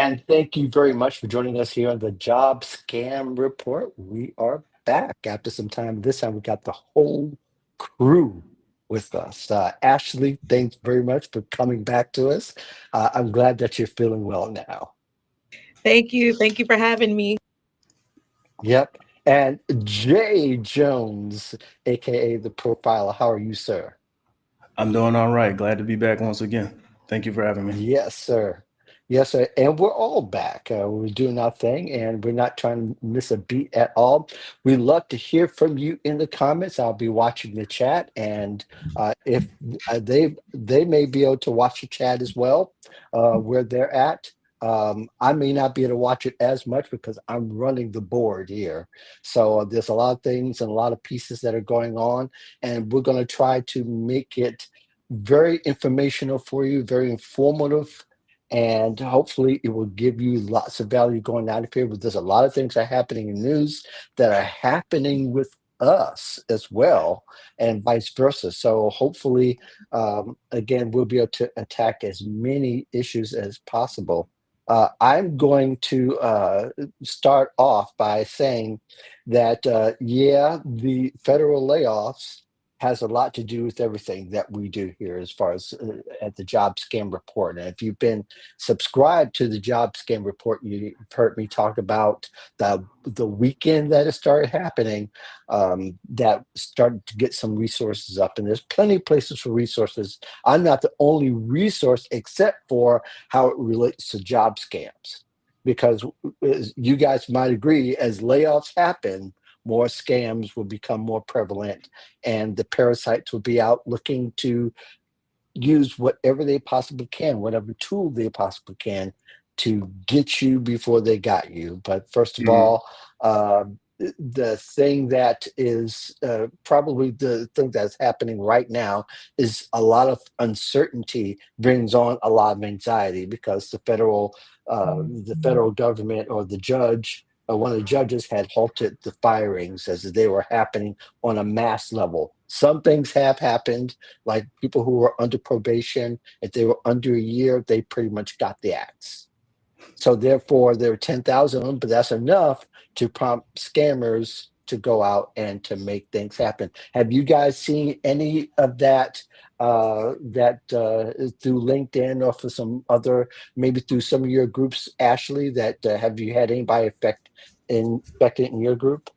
And thank you very much for joining us here on the Job Scam Report. We are back after some time. This time we got the whole crew with us. Ashley, thanks very much for coming back to us. I'm glad that you're feeling well now. Thank you. Thank you for having me. Yep. And Jay Jones, aka the Profiler. How are you, sir? I'm doing all right. Glad to be back once again. Thank you for having me. Yes, sir. Yes, sir. And we're all back. We're doing our thing and we're not trying to miss a beat at all. We love to hear from you in the comments. I'll be watching the chat. And if they may be able to watch the chat as well, where they're at. I may not be able to watch it as much because I'm running the board here. So there's a lot of things and a lot of pieces that are going on. And we're going to try to make it very informational for you, very informative, and hopefully it will give you lots of value going out of here. But there's a lot of things that are happening in news that are happening with us as well, and vice versa. So hopefully, again, we'll be able to attack as many issues as possible. I'm going to start off by saying that, yeah, the federal layoffs has a lot to do with everything that we do here as far as at the Job Scam Report. And if you've been subscribed to the Job Scam Report, you've heard me talk about the weekend that it started happening, that started to get some resources up. And there's plenty of places for resources. I'm not the only resource except for how it relates to job scams. Because as you guys might agree, as layoffs happen, more scams will become more prevalent, and the parasites will be out looking to use whatever they possibly can, whatever tool they possibly can to get you before they got you. But first of Mhm. all, the thing that is probably the thing that's happening right now is a lot of uncertainty brings on a lot of anxiety because the federal government or the judge, one of the judges had halted the firings as they were happening on a mass level. Some things have happened, like people who were under probation, if they were under a year, they pretty much got the axe. So therefore, there are 10,000 of them, but that's enough to prompt scammers to go out and to make things happen. Have you guys seen any of that? Through LinkedIn or for some other, maybe through some of your groups, Ashley. That have you had anybody affected in your group?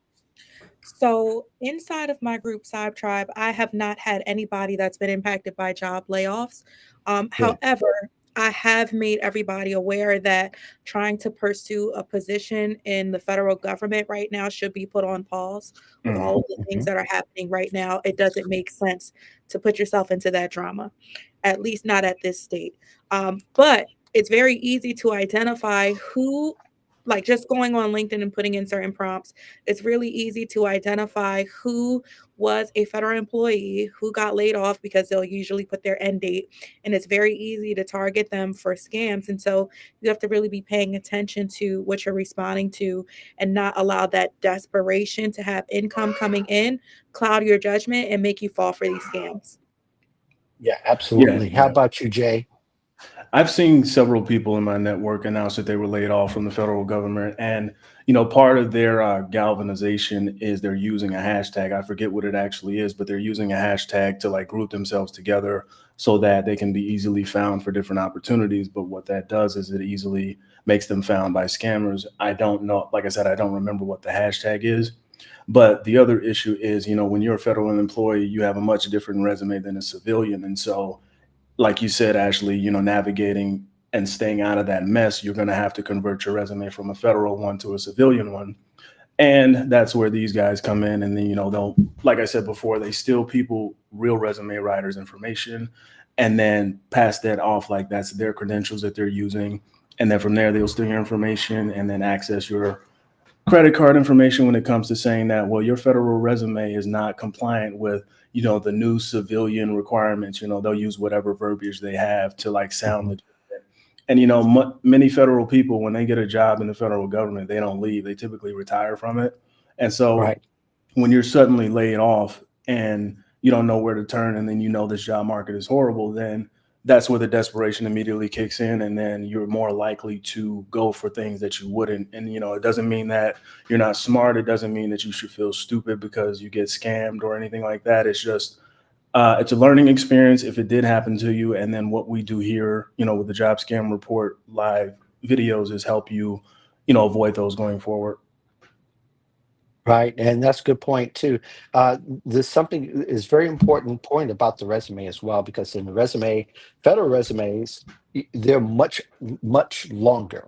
So, inside of my group, Cyb Tribe, I have not had anybody that's been impacted by job layoffs. Good. However, I have made everybody aware that trying to pursue a position in the federal government right now should be put on pause with all Mhm. of the things Mhm. that are happening right now. It doesn't make sense to put yourself into that drama, at least not at this state. But it's very easy to identify who, like just going on LinkedIn and putting in certain prompts, it's really easy to identify who was a federal employee who got laid off because they'll usually put their end date, and it's very easy to target them for scams. And so you have to really be paying attention to what you're responding to and not allow that desperation to have income coming in cloud your judgment and make you fall for these scams. Yeah, Yeah, absolutely. How yeah. about you, Jay? I've seen several people in my network announce that they were laid off from the federal government, and part of their galvanization is they're using a hashtag. I forget what it actually is, but they're using a hashtag to like group themselves together so that they can be easily found for different opportunities. But what that does is it easily makes them found by scammers. I don't know, like I said, I don't remember what the hashtag is. But the other issue is, when you're a federal employee, you have a much different resume than a civilian, and so like you said, Ashley, navigating and staying out of that mess, you're going to have to convert your resume from a federal one to a civilian one. And that's where these guys come in. And then, they'll, like I said before, they steal people, real resume writers' information, and then pass that off like that's their credentials that they're using. And then from there, they'll steal your information and then access your credit card information when it comes to saying that, well, your federal resume is not compliant with, the new civilian requirements. They'll use whatever verbiage they have to like sound Mhm. legitimate. And, many federal people, when they get a job in the federal government, they don't leave. They typically retire from it. And so Right. when you're suddenly laid off and you don't know where to turn, and then this job market is horrible, then that's where the desperation immediately kicks in, and then you're more likely to go for things that you wouldn't. And it doesn't mean that you're not smart. It doesn't mean that you should feel stupid because you get scammed or anything like that. It's just it's a learning experience if it did happen to you. And then what we do here, with the Job Scam Report live videos, is help you, avoid those going forward. Right, and that's a good point too. Uh, there's something is very important point about the resume as well, because in the resume, federal resumes, they're much longer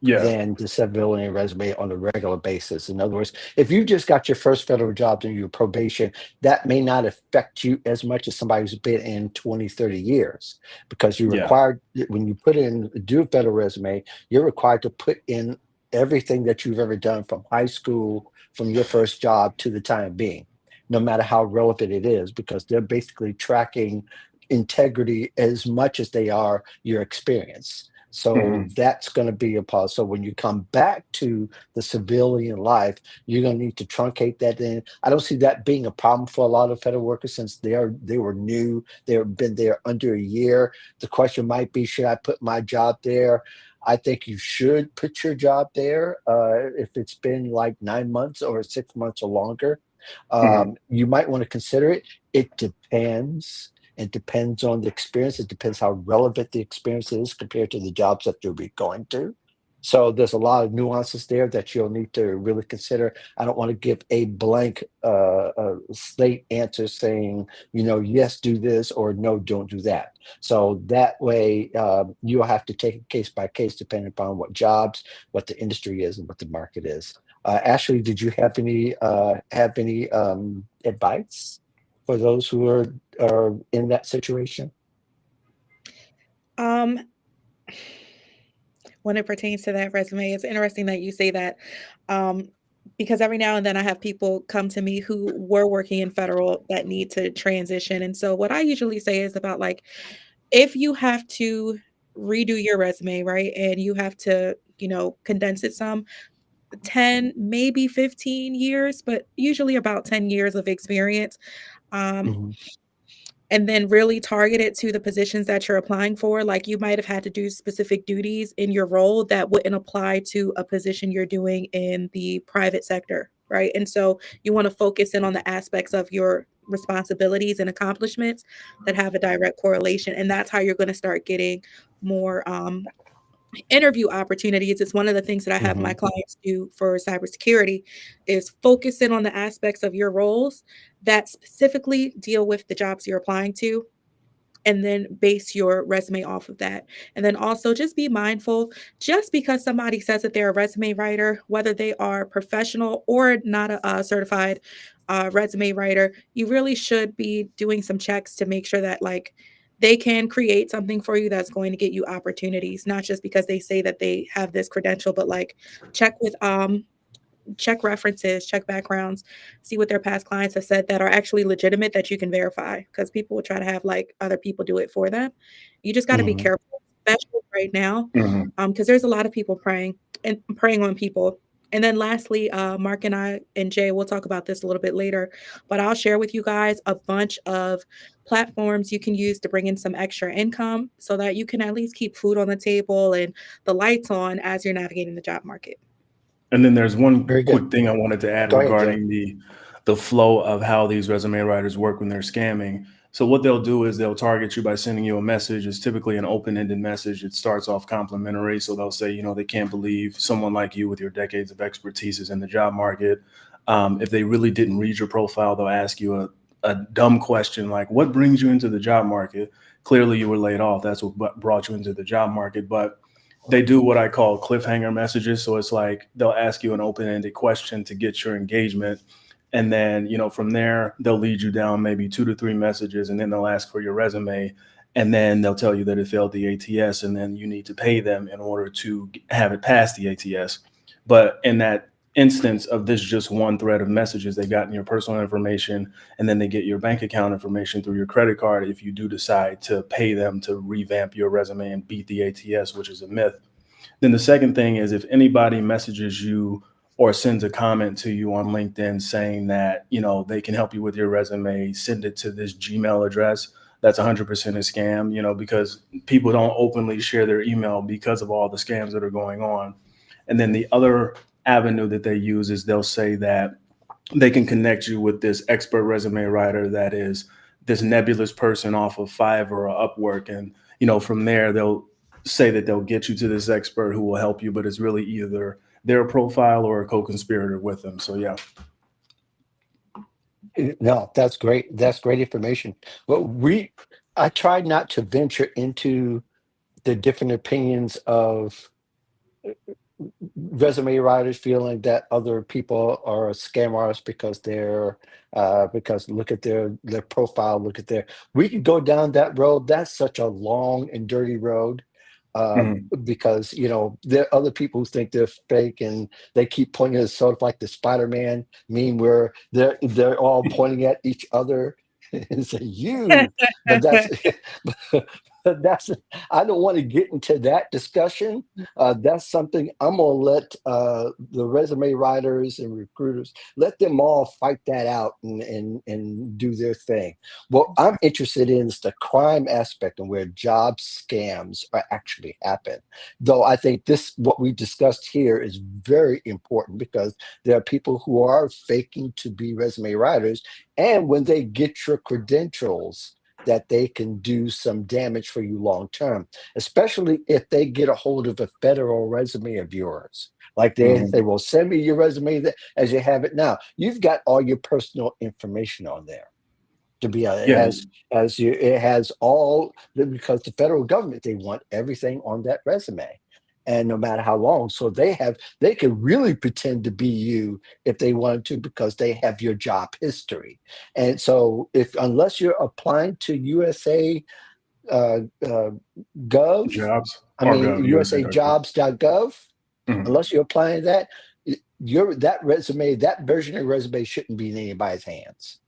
Yeah. than the civilian resume on a regular basis. In other words, if you just got your first federal job during your probation, that may not affect you as much as somebody who's been in 20, 30 years, because you're Yeah. required, when you put in, do a federal resume, you're required to put in everything that you've ever done from high school, from your first job to the time being, no matter how relevant it is, because they're basically tracking integrity as much as they are your experience. So Hmm. that's going to be a pause. So when you come back to the civilian life, you're going to need to truncate that in. I don't see that being a problem for a lot of federal workers, since they were new, they've been there under a year. The question might be, should I put my job there? I think you should put your job there if it's been like 9 months or 6 months or longer. Hmm. You might want to consider it. It depends. It depends on the experience. It depends how relevant the experience is compared to the jobs that you'll be going to. So there's a lot of nuances there that you'll need to really consider. I don't want to give a blank slate answer saying, yes, do this, or no, don't do that. So that way, you'll have to take it case by case, depending upon what jobs, what the industry is, and what the market is. Ashley, did you have any advice for those who are in that situation? Um, when it pertains to that resume, it's interesting that you say that, um, because every now and then I have people come to me who were working in federal that need to transition. And so what I usually say is about like, if you have to redo your resume, right, and you have to, condense it some, 10, maybe 15 years, but usually about 10 years of experience. Um, Mhm, and then really target it to the positions that you're applying for. Like you might have had to do specific duties in your role that wouldn't apply to a position you're doing in the private sector, right? And so you want to focus in on the aspects of your responsibilities and accomplishments that have a direct correlation. And that's how you're going to start getting more interview opportunities. It's one of the things that I have my mhm, clients do for cybersecurity is focus in on the aspects of your roles that specifically deal with the jobs you're applying to, and then base your resume off of that. And then also just be mindful, just because somebody says that they're a resume writer, whether they are professional or not a certified resume writer, you really should be doing some checks to make sure that like they can create something for you that's going to get you opportunities, not just because they say that they have this credential, but like check with check references, check backgrounds, see what their past clients have said that are actually legitimate that you can verify, because people will try to have like other people do it for them. You just got to be mhm, careful, especially right now, Hmm. because there's a lot of people preying on people. And then lastly, Mark and I and Jay, we'll talk about this a little bit later, but I'll share with you guys a bunch of platforms you can use to bring in some extra income so that you can at least keep food on the table and the lights on as you're navigating the job market. And then there's one very good. quick thing I wanted to add Go ahead, Jay. regarding the flow of how these resume writers work when they're scamming. So what they'll do is they'll target you by sending you a message. It's typically an open-ended message. It starts off complimentary. So they'll say, they can't believe someone like you with your decades of expertise is in the job market. If they really didn't read your profile, they'll ask you a dumb question like, what brings you into the job market? Clearly you were laid off. That's what brought you into the job market. But they do what I call cliffhanger messages. So it's like they'll ask you an open-ended question to get your engagement. And then, from there, they'll lead you down maybe 2 to 3 messages, and then they'll ask for your resume. And then they'll tell you that it failed the ATS, and then you need to pay them in order to have it pass the ATS. But in that instance of this just one thread of messages, they've gotten your personal information, and then they get your bank account information through your credit card if you do decide to pay them to revamp your resume and beat the ATS, which is a myth. Then the second thing is, if anybody messages you or sends a comment to you on LinkedIn saying that, they can help you with your resume, send it to this Gmail address. that's 100% a scam, because people don't openly share their email because of all the scams that are going on. And then the other avenue that they use is they'll say that they can connect you with this expert resume writer that is this nebulous person off of Fiverr or Upwork. And, from there, they'll say that they'll get you to this expert who will help you, but it's really either their profile or a co-conspirator with them. So, yeah. No, that's great. That's great information. Well, I tried not to venture into the different opinions of resume writers feeling that other people are scam artists because because look at their profile, look at their we could go down that road. That's such a long and dirty road. Mhm. Because there are other people who think they're fake and they keep pointing at sort of like the Spider-Man meme where they're all pointing at each other and say you, but that's but that's I don't want to get into that discussion. That's something I'm gonna let the resume writers and recruiters let them all fight that out and do their thing. What I'm interested in is the crime aspect and where job scams are actually happen. Though I think this what we discussed here is very important because there are people who are faking to be resume writers, and when they get your credentials that they can do some damage for you long term, especially if they get a hold of a federal resume of yours. Like they Mhm. say, well, send me your resume as you have it now. You've got all your personal information on there to be Yeah. it has because the federal government they want everything on that resume, and no matter how long, so they can really pretend to be you if they wanted to because they have your job history. And so if unless you're applying to USA uh, uh, gov, Jobs I or mean gov, USA.gov. usajobs.gov, Mhm. unless you're applying that, that resume, that version of your resume shouldn't be in anybody's hands.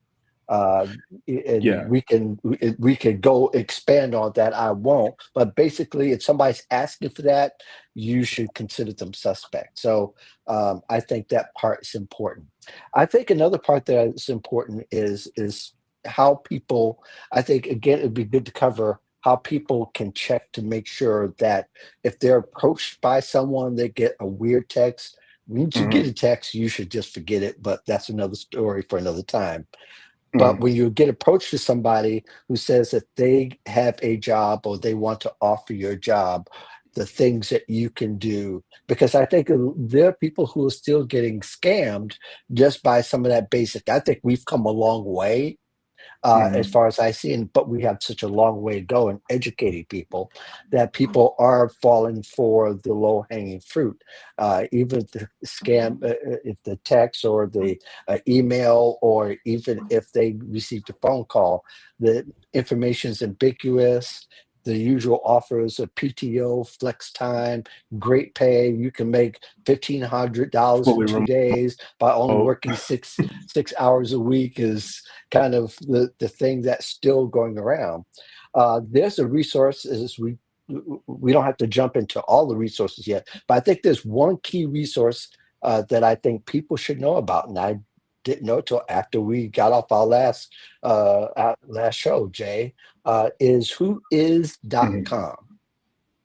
uh, and Yeah. we can go expand on that. I won't, but basically, if somebody's asking for that, you should consider them suspect. So I think that part is important. I think another part that is important is how people. I think again, it'd be good to cover how people can check to make sure that if they're approached by someone, they get a weird text. Once you get Mhm. a text, you should just forget it. But that's another story for another time. But Mhm. when you get approached to somebody who says that they have a job or they want to offer you a job, the things that you can do, because I think there are people who are still getting scammed just by some of that basic. I think we've come a long way as Mhm. far as I see. But we have such a long way to go in educating people that people are falling for the low hanging fruit. Even if the scam, if the text or the email, or even if they received a phone call, the information is ambiguous. The usual offers of PTO, flex time, great pay. You can make $1,500 in Fully 2 days by only remote. working six hours a week is kind of the thing that's still going around. There's a resource is we don't have to jump into all the resources yet, but I think there's one key resource that I think people should know about, and I didn't know till after we got off our last show. Jay, is Mhm. whois.com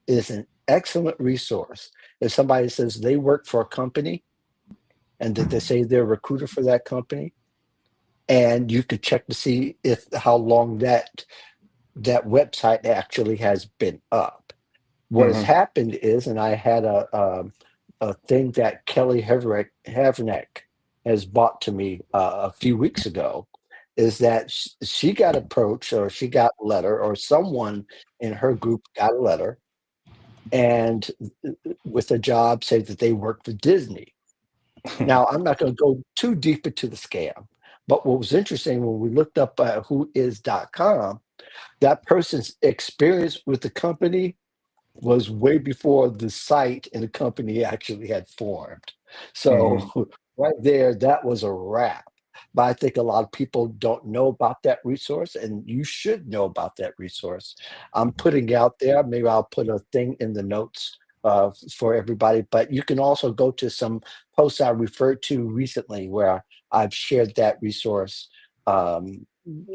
is an excellent resource. If somebody says they work for a company and that they say they're a recruiter for that company, and you could check to see if how long that website actually has been up. What has Mhm. happened is, and I had a thing that Kelly Havernick has bought to me a few weeks ago, is that she got approached or she got a letter or someone in her group got a letter and with a job say that they work for Disney. Now, I'm not going to go too deep into the scam, but what was interesting when we looked up whois.com, that person's experience with the company was way before the site and the company actually had formed. Mhm. So right there, that was a wrap. But I think a lot of people don't know about that resource, and you should know about that resource. I'm putting it out there. Maybe I'll put a thing in the notes for everybody. But you can also go to some posts I referred to recently where I've shared that resource.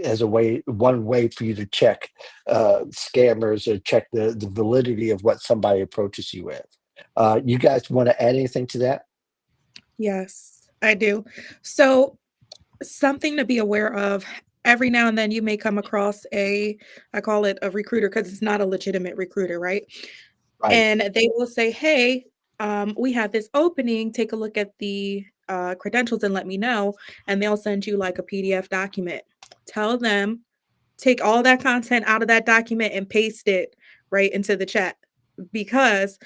as one way for you to check scammers or check the validity of what somebody approaches you with. You guys want to add anything to that? Yes, I do. So, something to be aware of, every now and then you may come across I call it a recruiter because it's not a legitimate recruiter, right? Right. And they will say, "Hey, we have this opening. Take a look at the credentials and let me know." And they'll send you like a PDF document. Tell them, take all that content out of that document and paste it right into the chat, because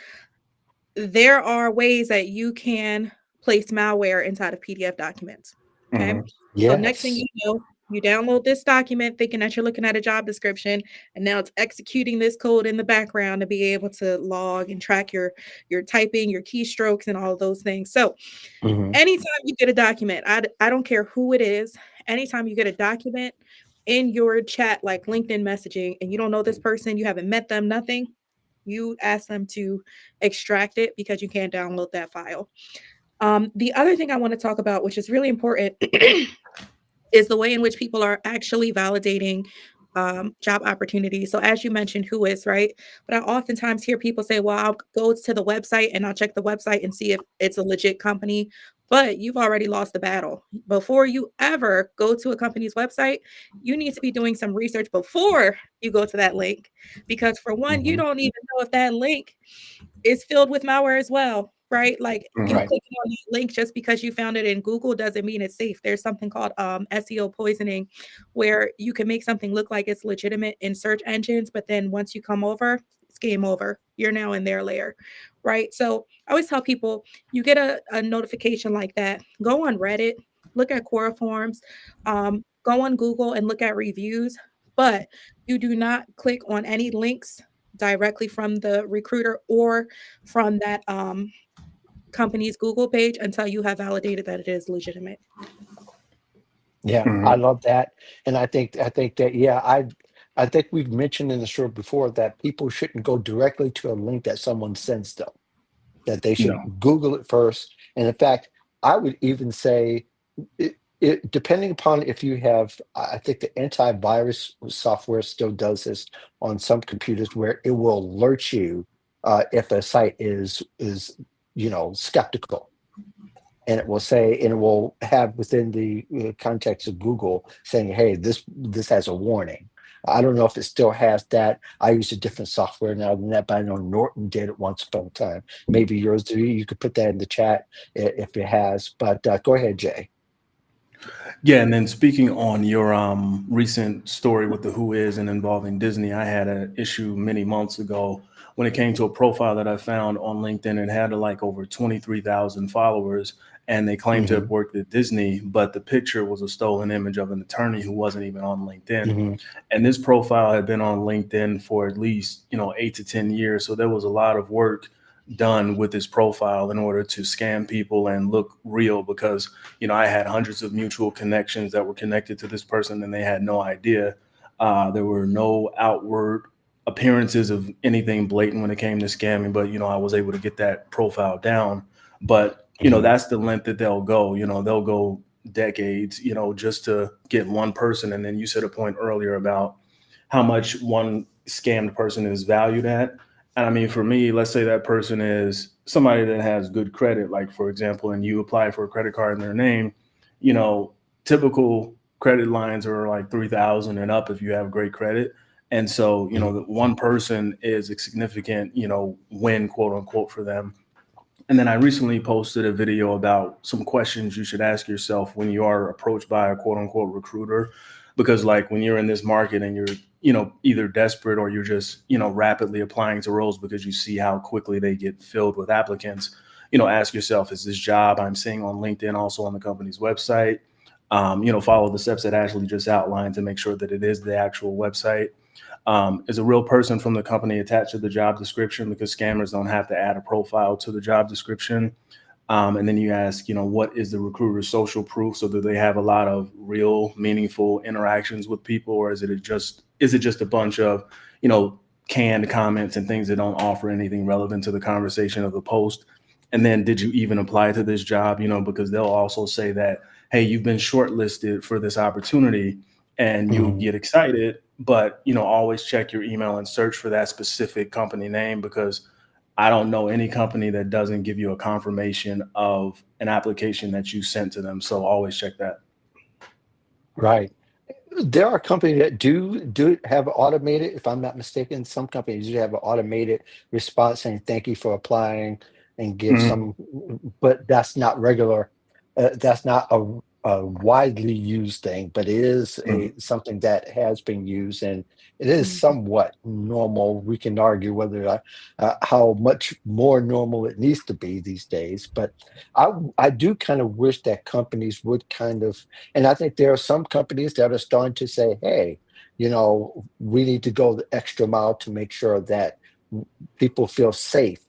there are ways that you can place malware inside of PDF documents. Okay. Hmm. So next thing Yes. you know, you download this document thinking that you're looking at a job description, and now it's executing this code in the background to be able to log and track your typing, your keystrokes, and all of those things. So Hmm. anytime you get a document, I don't care who it is, anytime you get a document in your chat, like LinkedIn messaging, and you don't know this person, you haven't met them, nothing, you ask them to extract it because you can't download that file. The other thing I want to talk about, which is really important, is the way in which people are actually validating job opportunities. So, as you mentioned, who is right? But I oftentimes hear people say, well, I'll go to the website and I'll check the website and see if it's a legit company. But you've already lost the battle. Before you ever go to a company's website, you need to be doing some research before you go to that link. Because, for one, you Hmm. don't even know if that link is filled with malware as well, right? Like, you Hmm. Right. clicking on that link just because you found it in Google doesn't mean it's safe. There's something called SEO poisoning, where you can make something look like it's legitimate in search engines, but then once you come over, it's game over. You're now in their layer, right? So I always tell people, you get a notification like that, go on Reddit, look at Quora forums, go on Google and look at reviews, but you do not click on any links directly from the recruiter or from that company's Google page until you have validated that it is legitimate. Yeah, I Hmm. love that, and I think that yeah, I think we've mentioned in the show before that people shouldn't go directly to a link that someone sends them. That they should No. Google it first. And in fact, I would even say, depending upon if you have, I think the antivirus software still does this on some computers where it will alert you if a site is skeptical, and it will say, and it will have within the context of Google saying, "Hey, this has a warning." I don't know if it still has that. I use a different software now than that, but I know Norton did it once upon a time. Maybe yours do. You could put that in the chat if it has. But go ahead, Jay. Yeah, and then speaking on your recent story with the Who Is and involving Disney, I had an issue many months ago when it came to a profile that I found on LinkedIn. It had like over 23,000 followers, and they claimed to Hmm. have worked at Disney, but the picture was a stolen image of an attorney who wasn't even on LinkedIn. Hmm. And this profile had been on LinkedIn for at least 8 to 10 years, so there was a lot of work done with this profile in order to scam people and look real, because I had hundreds of mutual connections that were connected to this person and they had no idea. There were no outward appearances of anything blatant when it came to scamming, but I was able to get that profile down. But Hmm. that's the length that they'll go. They'll go decades, just to get one person. And then you said a point earlier about how much one scammed person is valued at. And I mean, for me, let's say that person is somebody that has good credit, like for example, and you apply for a credit card in their name, you know, typical credit lines are like 3,000 and up if you have great credit. And so, Hmm. the one person is a significant, win, quote unquote, for them. And then I recently posted a video about some questions you should ask yourself when you are approached by a quote unquote recruiter. Because, like, when you're in this market and you're, either desperate or you're just, rapidly applying to roles because you see how quickly they get filled with applicants, ask yourself, is this job I'm seeing on LinkedIn also on the company's website? Follow the steps that Ashley just outlined to make sure that it is the actual website. Is a real person from the company attached to the job description, because scammers don't have to add a profile to the job description. And then you ask, what is the recruiter's social proof? So do they have a lot of real, meaningful interactions with people, or is it just a bunch of, canned comments and things that don't offer anything relevant to the conversation of the post? And then did you even apply to this job? Because they'll also say that, hey, you've been shortlisted for this opportunity, and you'll Mhm. get excited, but always check your email and search for that specific company name, because I don't know any company that doesn't give you a confirmation of an application that you sent to them. So always check that. Right. There are companies that do have automated, if I'm not mistaken, some companies do have an automated response saying thank you for applying and give Mhm. some, but that's not regular. That's not a widely used thing, but it is Mhm. a something that has been used, and it is Mhm. somewhat normal. We can argue whether how much more normal it needs to be these days, but I do kind of wish that companies would kind of, and I think there are some companies that are starting to say, hey, we need to go the extra mile to make sure that people feel safe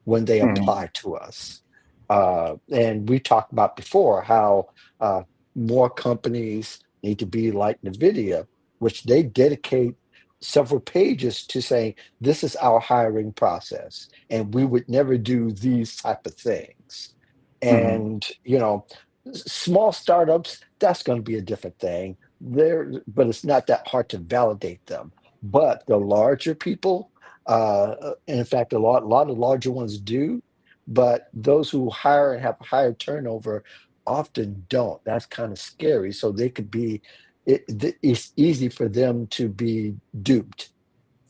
when they Mhm. apply to us. And we talked about before how uh, more companies need to be like NVIDIA, which they dedicate several pages to saying, this is our hiring process, and we would never do these type of things. Mhm. And, small startups, that's going to be a different thing there, but it's not that hard to validate them. But the larger people, and in fact, a lot of larger ones do, but those who hire and have higher turnover often don't. That's kind of scary. So they could be, it's easy for them to be duped,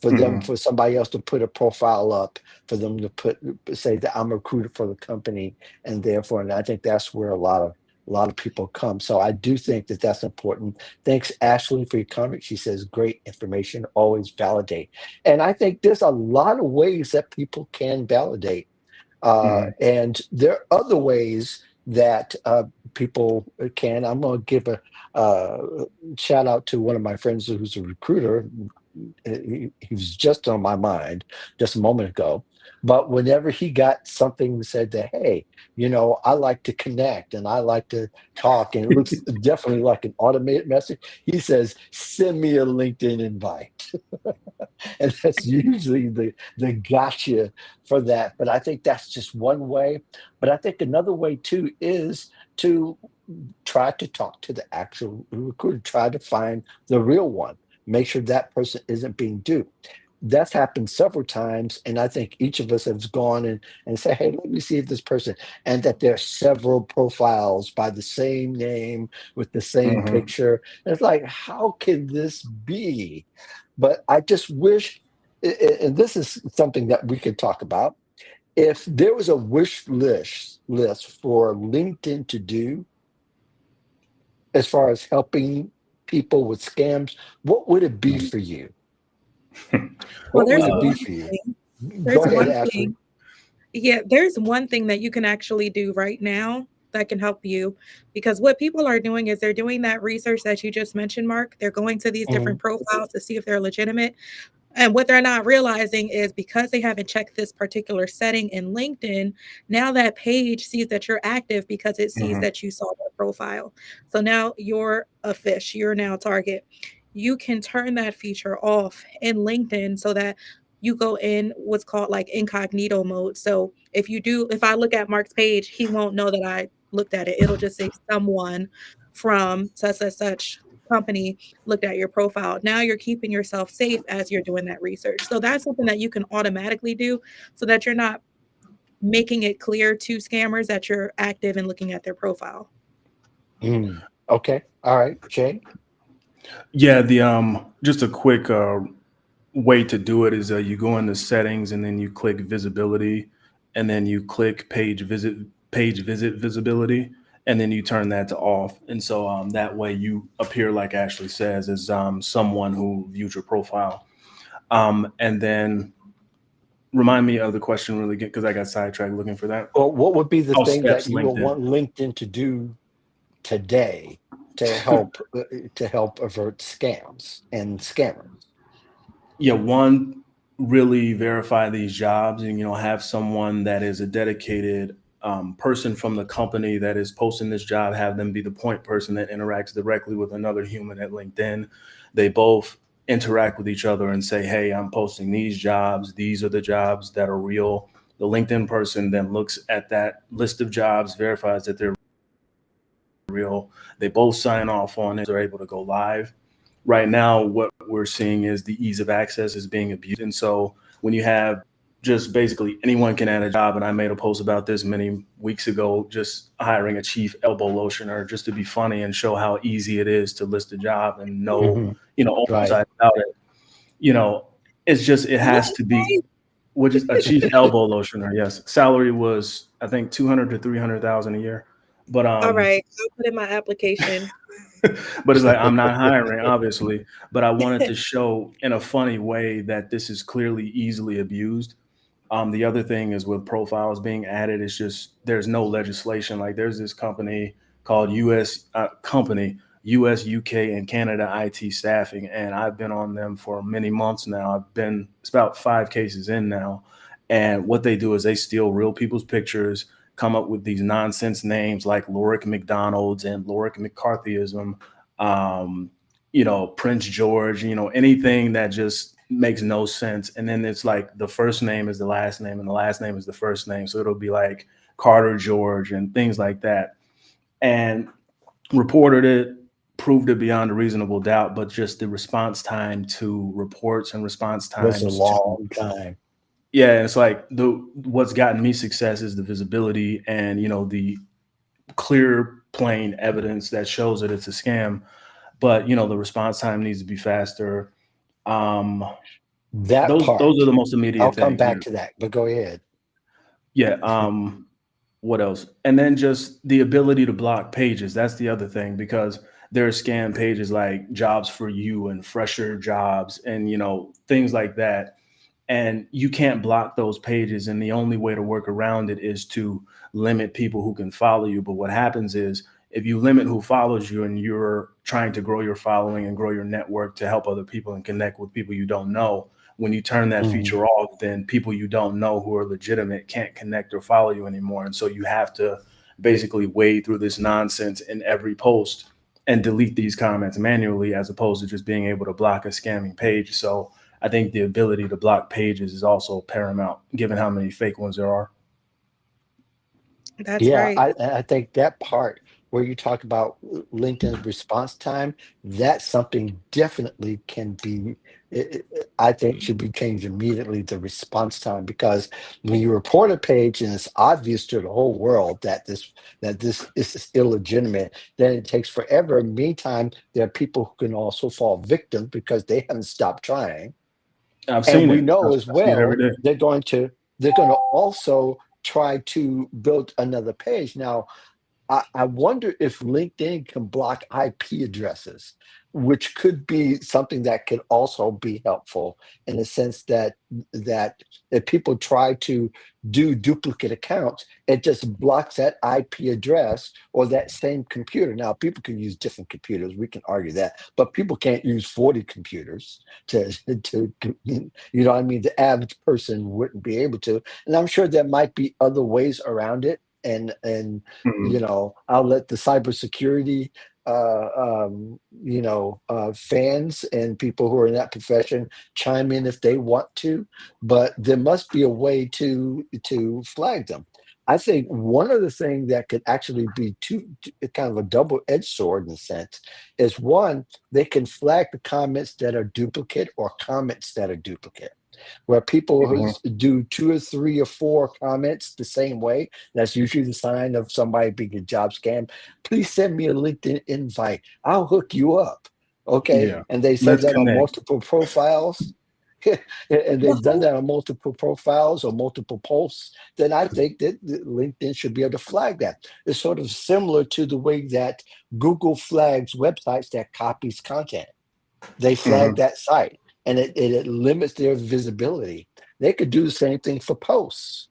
Mhm. for somebody else to put a profile up, for them to say that I'm a recruiter for the company, and therefore, and I think that's where a lot of people come. So I do think that that's important. Thanks, Ashley, for your comment. She says great information, always validate. And I think there's a lot of ways that people can validate. Mhm. And there are other ways that people can. I'm going to give a shout out to one of my friends who's a recruiter. He was just on my mind just a moment ago. But whenever he got something that said that, hey, I like to connect and I like to talk, and it looks definitely like an automated message, he says, send me a LinkedIn invite. And that's usually the gotcha for that. But I think that's just one way. But I think another way too is to try to talk to the actual recruiter, try to find the real one, make sure that person isn't being duped. That's happened several times, and I think each of us has gone and say, hey, let me see if this person, and that there are several profiles by the same name with the same Mhm. picture. And it's like, how can this be? But I just wish, and this is something that we could talk about, if there was a wish list for LinkedIn to do as far as helping people with scams, what would it be Mhm. for you? Well, What would there's it be one for you? thing. Go There's ahead, one Ashley. thing. Yeah, there's one thing that you can actually do right now that can help you, because what people are doing is they're doing that research that you just mentioned, Mark. They're going to these different Mhm, profiles to see if they're legitimate. And what they're not realizing is because they haven't checked this particular setting in LinkedIn, now that page sees that you're active because it sees Mhm. that you saw their profile. So now you're a fish, you're now a target. You can turn that feature off in LinkedIn so that you go in what's called like incognito mode. So if I look at Mark's page, he won't know that I looked at it. It'll just say someone from such company looked at your profile. Now you're keeping yourself safe as you're doing that research. So that's something that you can automatically do so that you're not making it clear to scammers that you're active and looking at their profile. mm. Okay. All right, Jay. Yeah, the just a quick way to do it is you go into settings and then you click visibility, and then you click page visit visibility, and then you turn that to off. And so that way you appear, like Ashley says, as someone who viewed your profile. And then remind me of the question really good, because I got sidetracked looking for that. Well, what would be the Oh, thing that steps, you would LinkedIn. want LinkedIn to do today to help avert scams and scammers? Yeah, one, really verify these jobs, and have someone that is a dedicated person from the company that is posting this job, have them be the point person that interacts directly with another human at LinkedIn. They both interact with each other and say, hey, I'm posting these jobs, these are the jobs that are real. The LinkedIn person then looks at that list of jobs, verifies that they're real. They both sign off on it, they're able to go live. right now what we're seeing is the ease of access is being abused. And so when you have just basically anyone can add a job, and I made a post about this many weeks ago, just hiring a chief elbow lotioner just to be funny and show how easy it is to list a job and no, Hmm. Right. oversight about it. You know, it's just it What has to be, is which is a chief that? elbow lotioner. Yes, salary was I think 200 to 300,000 a year, but All right, I'll put in my application. but it's like I'm not hiring, obviously. But I wanted to show in a funny way that this is clearly easily abused. The other thing is with profiles being added, it's just there's no legislation. Like there's this company called US, UK, and Canada IT Staffing, and I've been on them for many months now. It's about 5 cases in now, and what they do is they steal real people's pictures, come up with these nonsense names like Lorick McDonald's and Lorick McCarthyism, um, Prince George, anything that just makes no sense. And then it's like the first name is the last name and the last name is the first name. So it'll be like Carter George and things like that. And reported it, proved it beyond a reasonable doubt, but just the response time to reports and response Was a times to, long time. yeah, it's like the what's gotten me success is the visibility and the clear plain evidence that shows that it's a scam. But the response time needs to be faster. um That those are part. the most I'll immediate come things. Yeah. back to that, but go ahead. Yeah. What else? And then just the ability to block pages. That's the other thing, because there are scam pages like jobs for you and fresher jobs and things like that, and you can't block those pages, and the only way to work around it is to limit people who can follow you. But what happens is if you limit who follows you and you're trying to grow your following and grow your network to help other people and connect with people you don't know, when you turn that Mhm. feature off, then people you don't know who are legitimate can't connect or follow you anymore. And so you have to basically wade through this nonsense in every post and delete these comments manually, as opposed to just being able to block a scamming page. So I think the ability to block pages is also paramount, given how many fake ones there are. That's Yeah, right. I think that part where you talk about LinkedIn's response time, that's something definitely can be, I think should be changed immediately, the response time, because when you report a page and it's obvious to the whole world that this is illegitimate, then it takes forever. Meantime, there are people who can also fall victim because they haven't stopped trying. I've And seen we it. know as I see it every well day. they're going to also try to build another page. Now, I wonder if LinkedIn can block IP addresses, which could be something that could also be helpful in the sense that if people try to do duplicate accounts, it just blocks that IP address or that same computer. Now, people can use different computers. We can argue that, but people can't use 40 computers to you know what I mean? The average person wouldn't be able to. And I'm sure there might be other ways around it. And Mhm. I'll let the cybersecurity fans and people who are in that profession chime in if they want to, but there must be a way to flag them. I think one of the things that could actually be kind of a double-edged sword in a sense is one, they can flag the comments that are duplicate or comments that are duplicate where people who Mhm. do two or three or four comments the same way. That's usually the sign of somebody being a job scam. Please send me a LinkedIn invite. I'll hook you up. Okay. Yeah. And they said Let's that on connect. multiple profiles. And The they've done whole that on multiple profiles or multiple posts, then I think that LinkedIn should be able to flag that. It's sort of similar to the way that Google flags websites that copies content. They flag Mhm. that site and it limits their visibility. They could do the same thing for posts.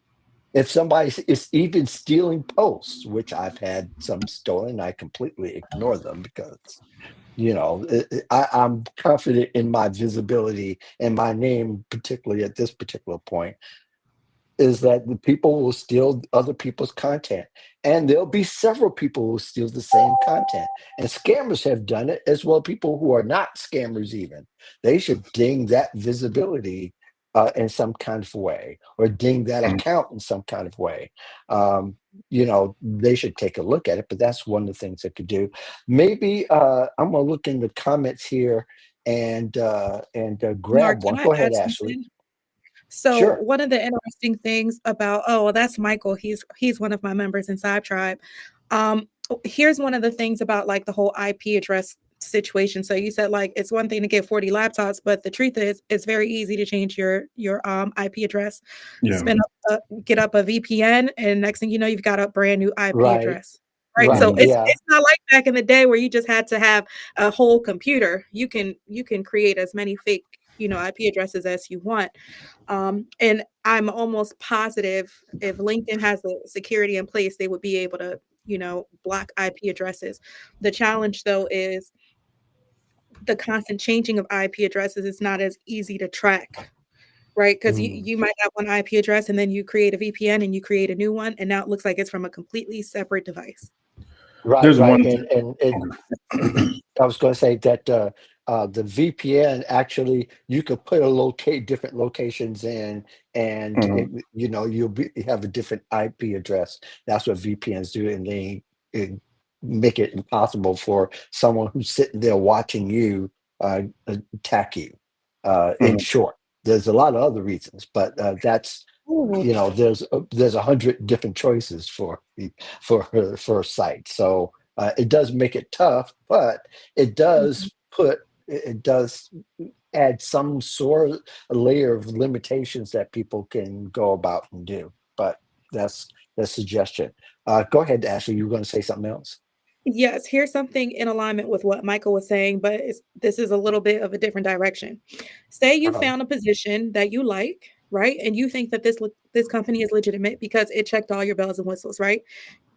If somebody is even stealing posts, which I've had some stolen, I completely ignore them because, I'm confident in my visibility and my name, particularly at this particular point, is that the people will steal other people's content. And there'll be several people who steal the same content. And scammers have done it as well, people who are not scammers even. They should ding that visibility in some kind of way, or ding that Mhm. account in some kind of way. Um, they should take a look at it, but that's one of the things they could do. Maybe I'm gonna look in the comments here and Mark, grab can one. I Go ahead, add Ashley. something? So Sure. one of the interesting things about, oh, well, that's Michael. He's one of my members in Cybe Tribe. Here's one of the things about like the whole IP address situation. So you said like it's one thing to get 40 laptops, but the truth is it's very easy to change your IP address. Yeah. Get up a VPN, and next thing you know, you've got a brand new IP Right. address. Right. So Right. Mhm. Yeah. it's not like back in the day where you just had to have a whole computer. You can create as many fake, IP addresses as you want. And I'm almost positive if LinkedIn has the security in place, they would be able to, block IP addresses. The challenge, though, is the constant changing of IP addresses is not as easy to track, right? Because you, Mm. you might have one IP address and then you create a VPN and you create a new one, and now it looks like it's from a completely separate device. Right. There's Right. one. And I was going to say that the VPN actually you could put a locate different locations in, and Mhm. you have a different IP address. That's what VPNs do, and they uh, make it impossible for someone who's sitting there watching you attack you. In Mhm. short, there's a lot of other reasons, but that's Ooh. there's 100 different choices for a site. So it does make it tough, but Mhm. it does add some sort of a layer of limitations that people can go about and do. But that's the suggestion. Go ahead, Ashley. You were going to say something else? Yes, here's something in alignment with what Michael was saying, but this is a little bit of a different direction. Say you Uh-huh. found a position that you like, right? And you think that this company is legitimate because it checked all your bells and whistles, right?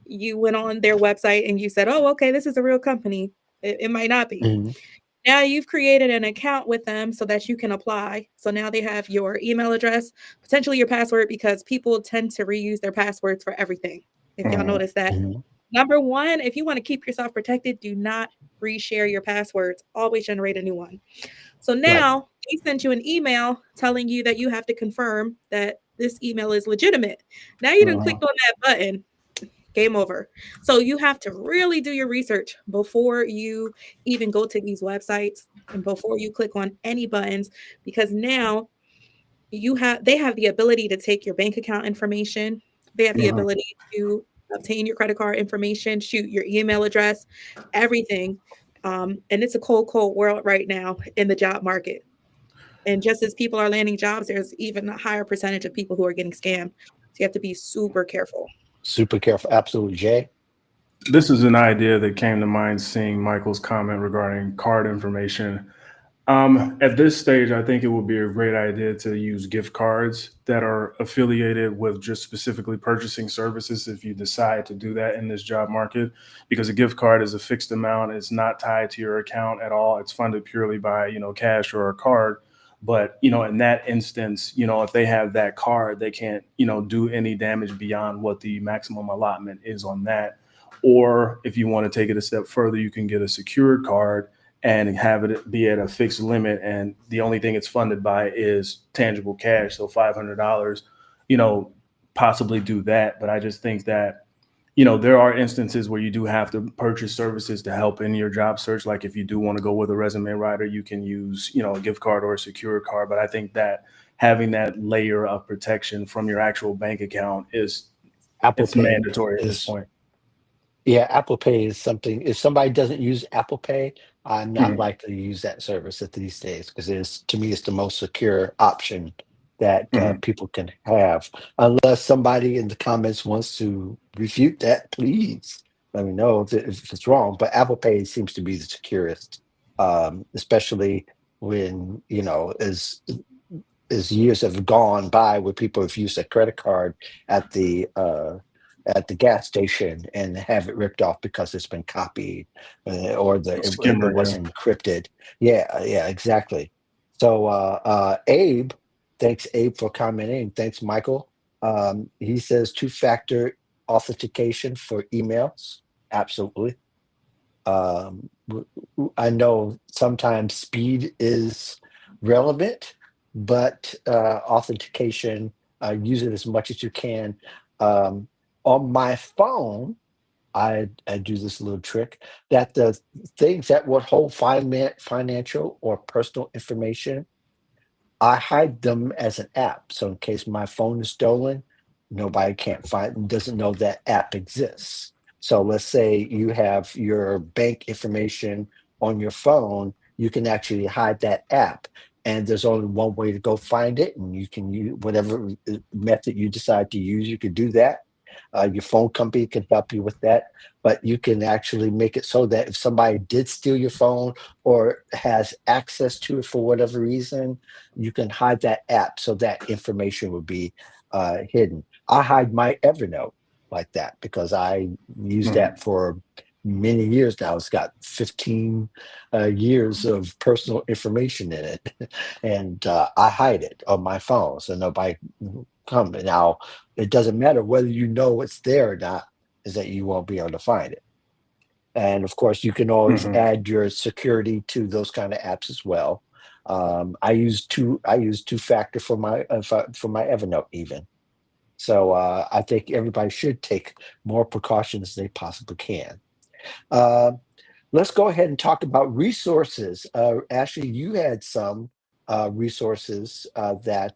You went on their website and you said, "Oh, okay, this is a real company." It might not be. Mhm. Now you've created an account with them so that you can apply. So now they have your email address, potentially your password, because people tend to reuse their passwords for everything. If y'all Mhm. notice that. Mhm. Number one, if you want to keep yourself protected, do not reshare your passwords. Always generate a new one. So Right. now they sent you an email telling you that you have to confirm that this email is legitimate. Now you done Mhm. clicked on that button, game over. So you have to really do your research before you even go to these websites and before you click on any buttons, because now they have the ability to take your bank account information. They have the Mhm. ability to obtain your credit card information, shoot your email address, everything. And it's a cold world right now in the job market. And just as people are landing jobs, there's even a higher percentage of people who are getting scammed. So you have to be super careful. Super careful. Absolutely, Jay. This is an idea that came to mind seeing Michael's comment regarding card information. At this stage, I think it would be a great idea to use gift cards that are affiliated with just specifically purchasing services if you decide to do that in this job market, because a gift card is a fixed amount. It's not tied to your account at all. It's funded purely by, cash or a card. But, in that instance, if they have that card, they can't, do any damage beyond what the maximum allotment is on that. Or if you want to take it a step further, you can get a secured card and have it be at a fixed limit, and the only thing it's funded by is tangible cash, so $500, you know possibly do that. But I just think that there are instances where you do have to purchase services to help in your job search. Like if you do want to go with a resume writer, you can use a gift card or a secure card. But I think that having that layer of protection from your actual bank account is Apple it's Pay mandatory at this is point. Yeah, Apple Pay is something. If somebody doesn't use Apple Pay, I'm not Mhm. likely to use that service at these days because to me, it's the most secure option that Mhm. people can have. Unless somebody in the comments wants to refute that, please let me know if it's wrong. But Apple Pay seems to be the securest, especially when as years have gone by where people have used a credit card at the uh, at the gas station and have it ripped off because it's been copied or it Skimmer, yeah. wasn't encrypted. Yeah, yeah, exactly. So Abe, thanks Abe for commenting. Thanks Michael. He says two-factor authentication for emails. Absolutely. I know sometimes speed is relevant, but authentication. Use it as much as you can. Um, on my phone, I do this little trick that the things that would hold financial or personal information, I hide them as an app. So in case my phone is stolen, nobody can't find doesn't know that app exists. So let's say you have your bank information on your phone, you can actually hide that app. And there's only one way to go find it, and you can use whatever method you decide to use. You can do that. Your phone company can help you with that, but you can actually make it so that if somebody did steal your phone or has access to it for whatever reason, you can hide that app so that information would be hidden. I hide my Evernote like that because I use Mhm. that for many years now. It's got 15 years of personal information in it, and I hide it on my phone so nobody come. Now, it doesn't matter whether you know it's there or not, is that you won't be able to find it. And of course, you can always Mhm. add your security to those kind of apps as well. I use two factor for my Evernote even. So I think everybody should take more precautions they possibly can. Uh, let's go ahead and talk about resources. Ashley, you had some resources that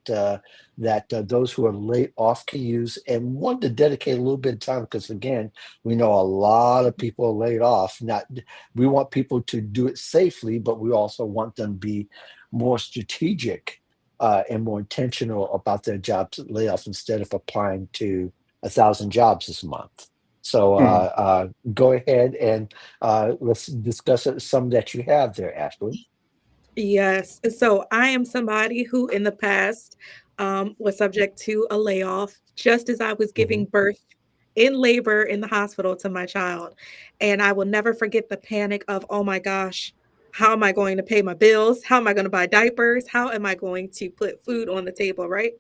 those who are laid off can use, and wanted to dedicate a little bit of time because, again, we know a lot of people are laid off. Not we want people to do it safely, but we also want them to be more strategic and more intentional about their jobs layoffs instead of applying to 1,000 jobs this month. So Mhm. go ahead and let's discuss some that you have there, Ashley. Yes. So I am somebody who in the past was subject to a layoff just as I was Hmm. giving birth in labor in the hospital to my child. And I will never forget the panic of, oh my gosh, how am I going to pay my bills? How am I going to buy diapers? How am I going to put food on the table? Right.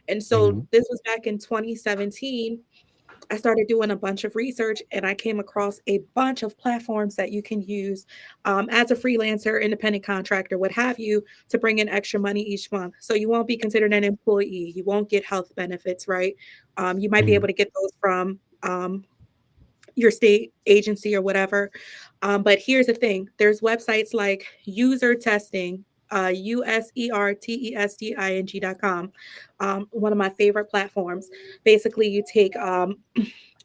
And so Hmm. this was back in 2017. I started doing a bunch of research and I came across a bunch of platforms that you can use as a freelancer, independent contractor, what have you, to bring in extra money each month. So you won't be considered an employee. You won't get health benefits, right? You might be Hmm. able to get those from your state agency or whatever. But here's the thing there's websites like user testing. usertesting.com, one of my favorite platforms. Basically, you take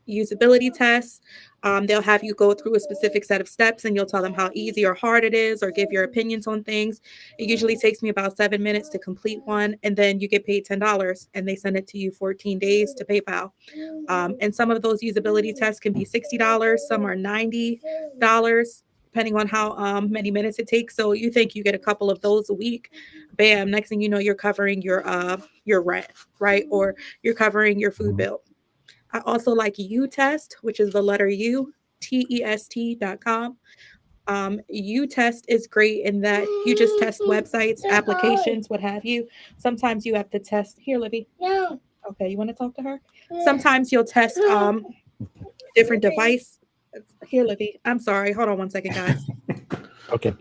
usability tests. They'll have you go through a specific set of steps and you'll tell them how easy or hard it is or give your opinions on things. It usually takes me about 7 minutes to complete one, and then you get paid $10 and they send it to you 14 days to PayPal. And some of those usability tests can be $60, some are $90, depending on how many minutes it takes. So you think you get a couple of those a week, bam, next thing you know, you're covering your rent, right? Or you're covering your food Hmm. bill. I also like UTest, which is the letter U, test.com. UTest is great in that you just test websites, applications, what have you. Sometimes you have to test. Here, Libby. Okay, you want to talk to her? Sometimes you'll test different device. Here, Libby. I'm sorry. Hold on one second, guys. Okay.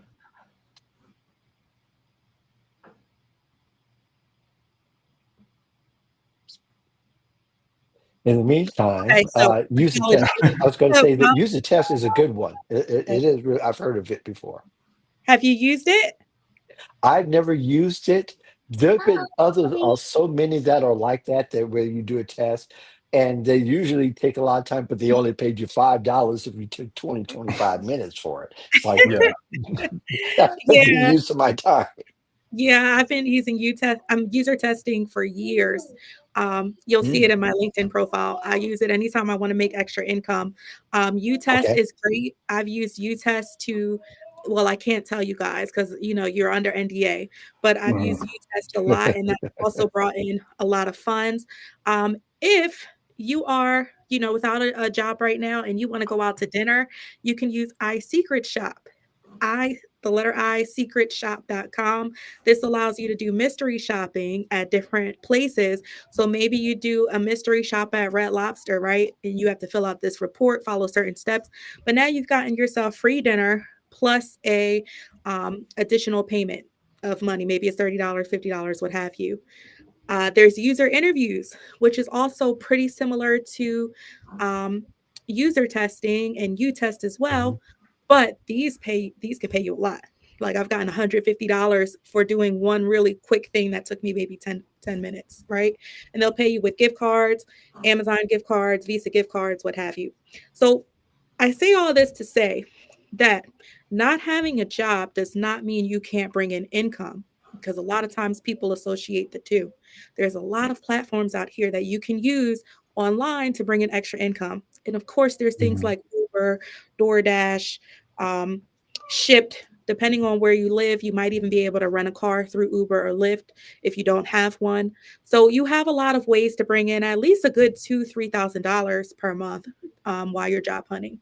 In the meantime, Okay, so use a test. apologies. I was going to So, say that use a test is a good one. okay. It is. I've heard of it before. Have you used it? I've never used it. There've been others, so many that are like that, that where you do a test and they usually take a lot of time, but they only paid you $5 if you took 25 minutes for it. It's like, Yeah. that's the Yeah. use of my time. Yeah, I've been using user testing for years. You'll see it Mm, in my LinkedIn profile. I use it anytime I want to make extra income. UTest okay. is great. I've used UTest to, well, I can't tell you guys because you're under NDA, but I've used Mhm. UTest a lot, and that's also brought in a lot of funds. If you are, without a job right now and you want to go out to dinner, you can use iSecret Shop. The letter I, secretshop.com. This allows you to do mystery shopping at different places. So maybe you do a mystery shop at Red Lobster, right? And you have to fill out this report, follow certain steps. But now you've gotten yourself free dinner plus a additional payment. of money. Maybe it's $30, $50, what have you. There's user interviews, which is also pretty similar to um, user testing and U test as Mhm. well. But these could pay you a lot. Like I've gotten $150 for doing one really quick thing that took me maybe ten minutes, right? And they'll pay you with gift cards, Amazon gift cards, Visa gift cards, what have you. So I say all this to say that not having a job does not mean you can't bring in income, because a lot of times people associate the two. There's a lot of platforms out here that you can use online to bring in extra income. And of course, there's things Mhm. like Uber, DoorDash, um, Shipped. Depending on where you live, you might even be able to rent a car through Uber or Lyft if you don't have one. So you have a lot of ways to bring in at least a good $2,000 to $3,000 per month while you're job hunting.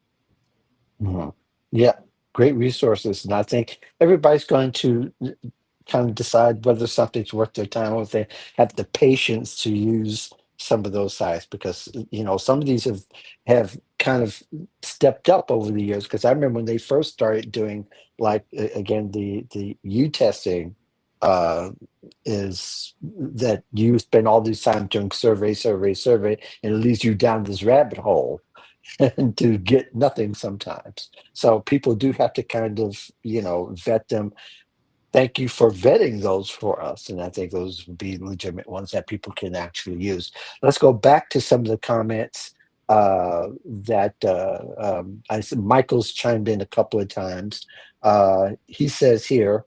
Mhm. Yeah, great resources, and I think everybody's going to kind of decide whether something's worth their time or if they have the patience to use some of those sites because some of these have kind of stepped up over the years. Because I remember when they first started doing like again the U testing uh, is that you spend all this time doing survey, and it leads you down this rabbit hole and to get nothing sometimes. So people do have to kind of, vet them. Thank you for vetting those for us. And I think those would be legitimate ones that people can actually use. Let's go back to some of the comments that Michael's chimed in a couple of times. He says here,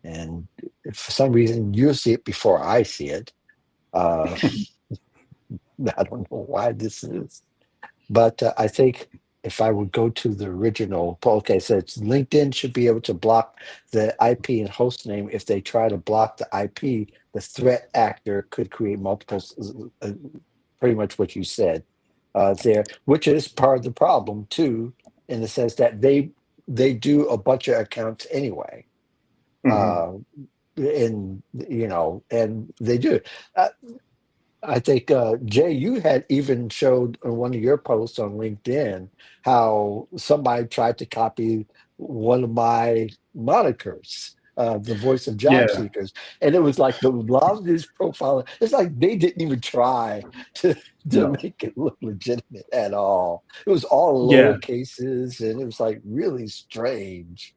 and for some reason you'll see it before I see it. Uh, I don't know why this is. But I think if I would go to the original, okay, so it's LinkedIn should be able to block the IP and host name. If they try to block the IP, the threat actor could create multiple, pretty much what you said there, which is part of the problem too, in the sense that they do a bunch of accounts anyway. Mhm. Uh, and they do. Uh, I think Jay, you had even showed on one of your posts on LinkedIn how somebody tried to copy one of my monikers, the voice of job Yeah, seekers, and it was like the loudest profile. It's like they didn't even try to to no, make it look legitimate at all. It was all yeah, lower cases, and it was like really strange.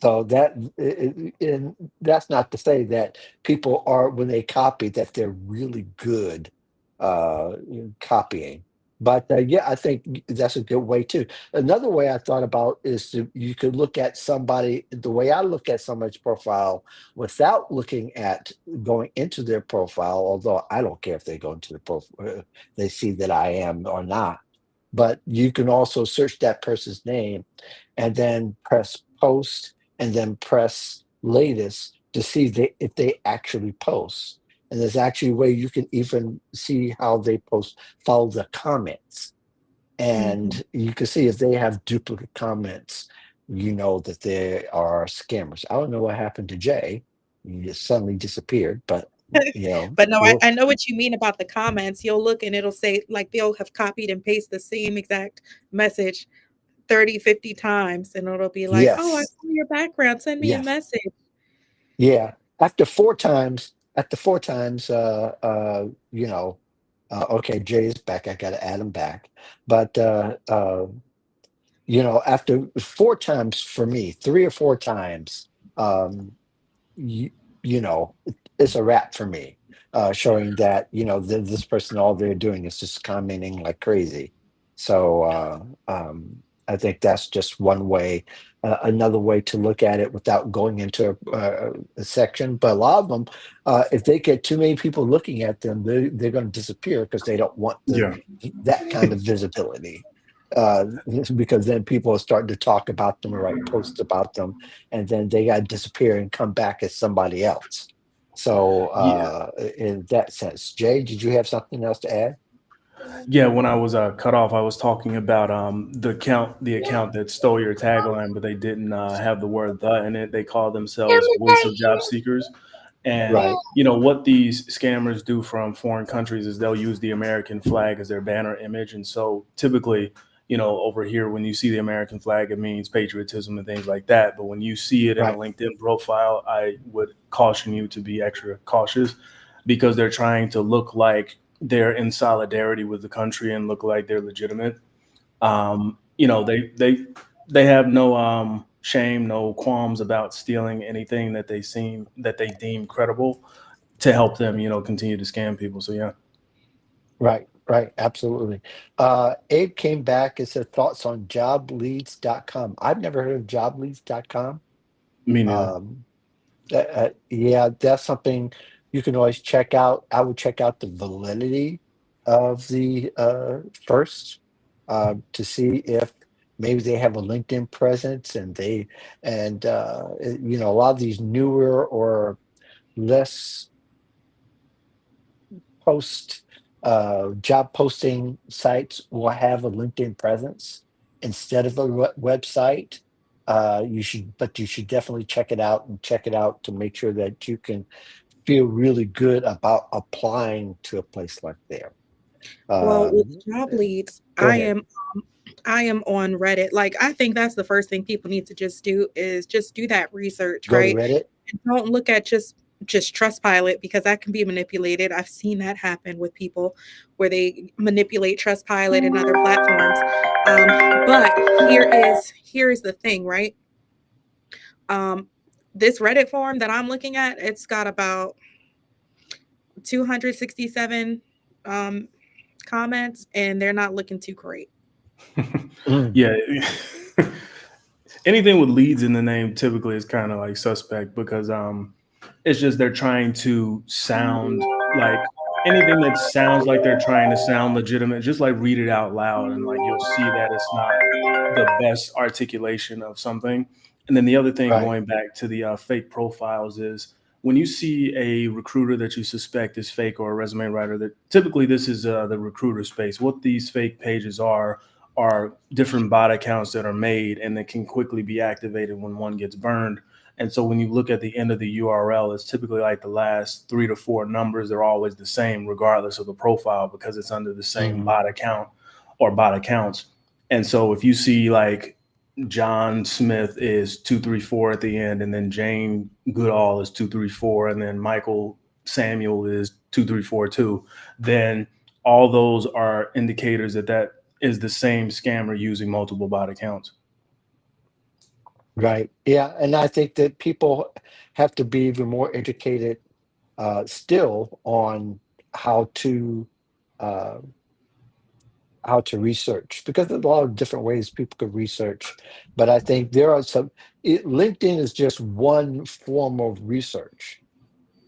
So and that's not to say that people are when they copy that they're really good copying. But yeah, I think that's a good way too. Another way I thought about is you could look at somebody the way I look at somebody's profile without looking at going into their profile, although I don't care if they go into the profile, they see that I am or not. But you can also search that person's name and then press post and then press latest to see if they actually post. And there's actually a way you can even see how they post, follow the comments. Mhm. And you can see if they have duplicate comments, you know that they are scammers. I don't know what happened to Jay. He just suddenly disappeared, but But no, we'll I know what you mean about the comments. You'll look and it'll say like they'll have copied and pasted the same exact message 30, 50 times. And it'll be like, oh, I yes. saw your background. Send me a Yes. message. Yeah. After four times, okay, Jay is back. I got to add him back. But, after four times for me, three or four times, um, you, it's a wrap for me, showing that, this person, all they're doing is just commenting like crazy. So I think that's just one way. Another way to look at it without going into a section. But a lot of them, if they get too many people looking at them, they're going to disappear because they don't want yeah, that kind of visibility. Because then people are starting to talk about them or write posts about them, and then they got to disappear and come back as somebody else. So, yeah. in that sense, Jay, did you have something else to add? Yeah, when I was cut off, I was talking about the account that stole your tagline, but they didn't have the word "the" in it. They call themselves Voice of Job Seekers, and Right. what these scammers do from foreign countries is they'll use the American flag as their banner image, and so typically, over here, when you see the American flag, it means patriotism and things like that. But when you see it in a Right. LinkedIn profile, I would caution you to be extra cautious because they're trying to look like they're in solidarity with the country and look like they're legitimate. They have no shame, no qualms about stealing anything that they deem credible to help them, continue to scam people. So yeah, Right, right, absolutely. Abe came back and said thoughts on jobleads.com. I've never heard of jobleads.com. me neither. Um, yeah, that's something you can always check out. I would check out the validity of the first to see if maybe they have a LinkedIn presence and a lot of these newer or less post job posting sites will have a LinkedIn presence instead of a website. You should definitely check it out and check it out to make sure that you can feel really good about applying to a place like there. Well, with Um, job uh, leads, Go ahead. I am on Reddit. Like, I think that's the first thing people need to just do is just do that research, Go to right? Reddit. And don't look at just Trustpilot because that can be manipulated. I've seen that happen with people where they manipulate Trustpilot and other platforms. But here is the thing, right? Um, this Reddit forum that I'm looking at, it's got about 267 um, comments, and they're not looking too great. Mm, Yeah. Anything with leads in the name typically is kind of like suspect because it's just they're trying to sound like anything that sounds like they're trying to sound legitimate, just like read it out loud and like you'll see that it's not the best articulation of something. And then the other thing right. going back to the fake profiles is when you see a recruiter that you suspect is fake or a resume writer, that typically this is the recruiter space. What these fake pages are different bot accounts that are made and that can quickly be activated when one gets burned. And so when you look at the end of the URL, it's typically like the last 3 to 4 numbers. They're always the same, regardless of the profile, because it's under the same Mhm. bot account or bot accounts. And so if you see like John Smith is 234 at the end, and then Jane Goodall is 234, and then Michael Samuel is 2342, then all those are indicators that that is the same scammer using multiple bot accounts. Right. Yeah, and I think that people have to be even more educated still on how to uh, how to research because there's a lot of different ways people could research. But I think there are LinkedIn is just one form of research.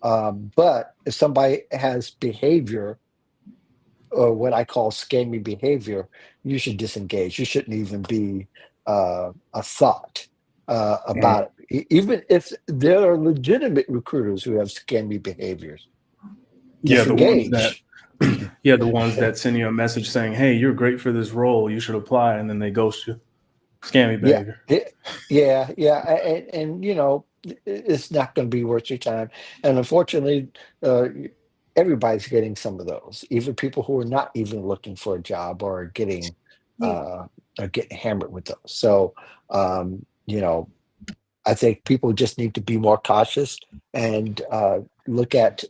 But if somebody has behavior or what I call scammy behavior, you should disengage. You shouldn't even be a thought Mhm. about it. Even if there are legitimate recruiters who have scammy behaviors, Yeah, the ones that disengage. yeah, the ones that send you a message saying, "Hey, you're great for this role. You should apply," and then they ghost you. Scammy Yeah, behavior. yeah, and it's not going to be worth your time. And unfortunately, everybody's getting some of those. Even people who are not even looking for a job Yeah. uh, are getting hammered with those. So, I think people just need to be more cautious and look at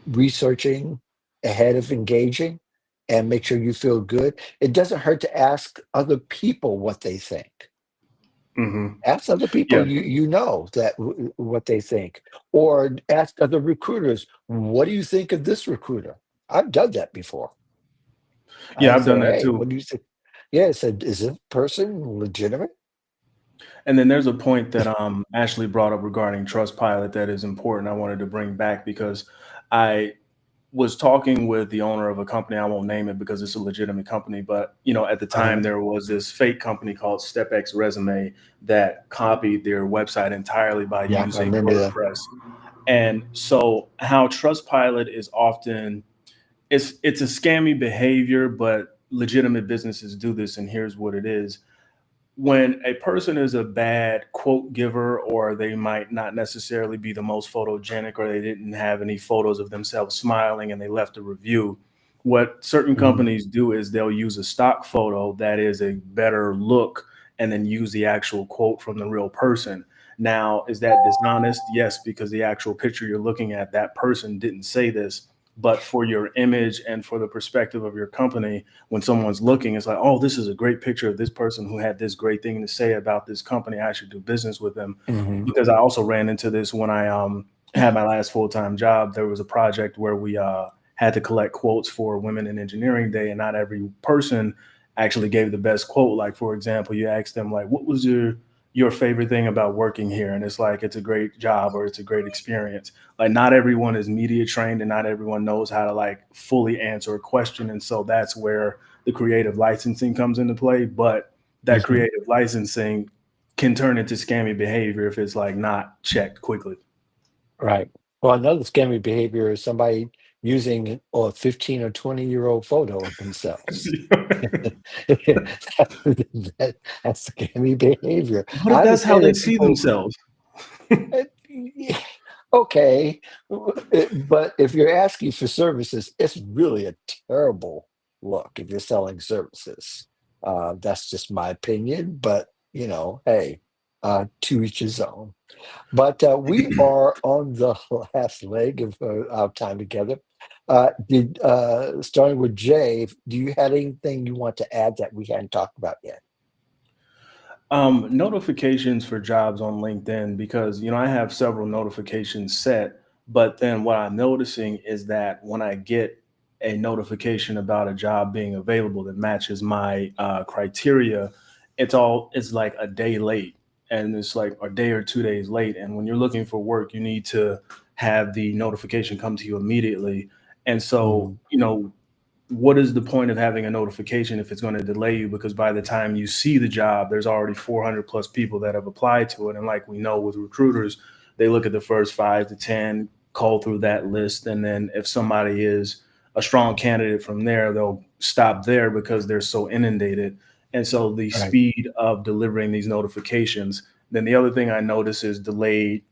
researching ahead of engaging, and make sure you feel good. It doesn't hurt to ask other people what they think. Hmm. Ask other people Yeah, you know that what they think, or ask other recruiters, "What do you think of this recruiter?" I've done that before. yeah, I I've done said, that "Hey, too. what do you think?" Yeah, I said, "Is this person legitimate?" And then there's a point that Ashley brought up regarding Trustpilot that is important. I wanted to bring back because I was talking with the owner of a company. I won't name it because it's a legitimate company, but at the time Uh-huh. there was this fake company called StepX Resume that copied their website entirely by Yeah, I using remember that. WordPress. And so how Trustpilot is often it's a scammy behavior, but legitimate businesses do this, and here's what it is. When a person is a bad quote giver, or they might not necessarily be the most photogenic, or they didn't have any photos of themselves smiling and they left a review, What certain Mhm. companies do is they'll use a stock photo that is a better look and then use the actual quote from the real person. Now, is that dishonest? Yes, because the actual picture you're looking at, that person didn't say this. But for your image and for the perspective of your company, when someone's looking, it's like, oh, this is a great picture of this person who had this great thing to say about this company. I should do business with them. Mhm. Because I also ran into this when I had my last full time job. There was a project where we had to collect quotes for Women in Engineering Day, and not every person actually gave the best quote. Like, for example, you ask them like, "What was your favorite thing about working here?" And it's like, "It's a great job" or "It's a great experience." Like, not everyone is media trained, and not everyone knows how to like fully answer a question, and so that's where the creative licensing comes into play. But that Mhm. creative licensing can turn into scammy behavior if it's like not checked quickly. Right. Well, another scammy behavior is somebody using a 15 or 20-year-old photo of themselves. That's scammy behavior. What if I that's how understand they that see people, themselves? yeah, okay, but if you're asking for services, it's really a terrible look if you're selling services. That's just my opinion, but hey, to each his own. But we are on the last leg of our time together. Did Starting with Jay, do you have anything you want to add that we hadn't talked about yet? Notifications for jobs on LinkedIn, because I have several notifications set, but then what I'm noticing is that when I get a notification about a job being available that matches my criteria, it's like a day late, and it's like a day or 2 days late. And when you're looking for work, you need to have the notification come to you immediately. And so, Mhm. what is the point of having a notification if it's going to delay you? Because by the time you see the job, there's already 400 plus people that have applied to it. And like we know with recruiters, they look at the first 5 to 10, call through that list. And then if somebody is a strong candidate from there, they'll stop there because they're so inundated. And so the Right. speed of delivering these notifications. Then the other thing I notice is delayed